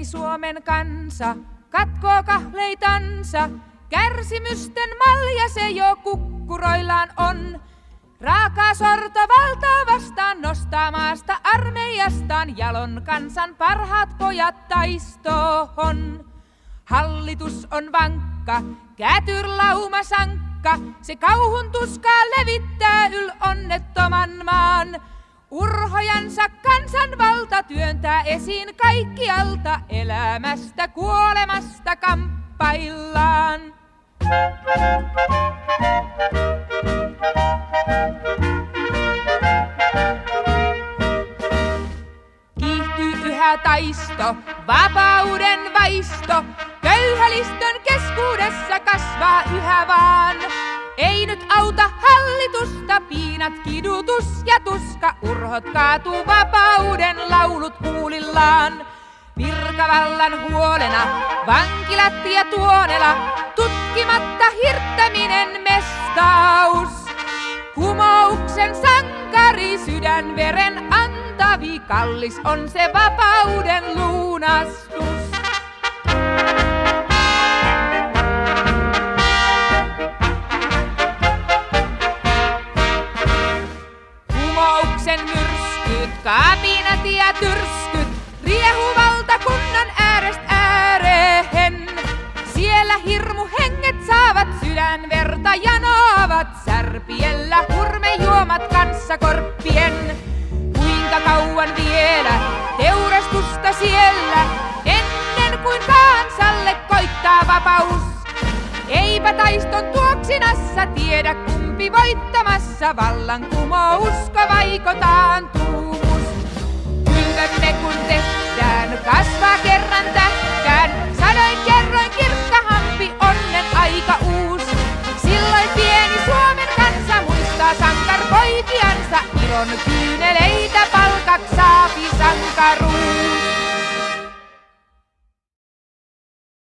pieni Suomen kansa katkoo kahleitansa. Kärsimysten malja se jo kukkuroillaan on. Raakaa sortovaltaa vastaan nostaa maasta armeijastaan jalon kansan parhaat pojat taistoon. Hallitus on vankka, kätyrlauma sankka, se kauhun tuskaa levittää yl onnettoman maan. Urhojansa kansanvalta työntää esiin kaikkialta, elämästä kuolemasta kamppaillaan. Kiihtyy yhä taisto, vapauden vaisto, köyhälistön keskuudessa kasvaa yhä vaan. Ei nyt auta hallitusta, piinat, kidutus ja tuska, urhot kaatuu vapauden laulut huulillaan. Virkavallan huolena, vankilat ja tuonela, tutkimatta hirttäminen mestaus. Kumouksen sankari, sydänveren antavi, kallis on se vapauden lunastus. Kumouksen myrskyt, kapinat ja tyrskyt, riehu valtakunnan äärestä ääreen. Siellä hirmuhenget saavat sydänverta janoavat, särpiellä hurmejuomat kanssa korppien. Kuinka kauan vielä teurastusta siellä, ennen kuin kansalle koittaa vapaus? Eipä taiston tuoksinassa tiedä kumpi voittamassa, vallankumousko vaiko taantumus. Kylvämme kun tehdään, kasvaa kerran tähtään, sadoin kerroin kirkkahampi onnen aika uus. Silloin pieni Suomen kansa muistaa sankarpoikiansa, ilon kyyneleitä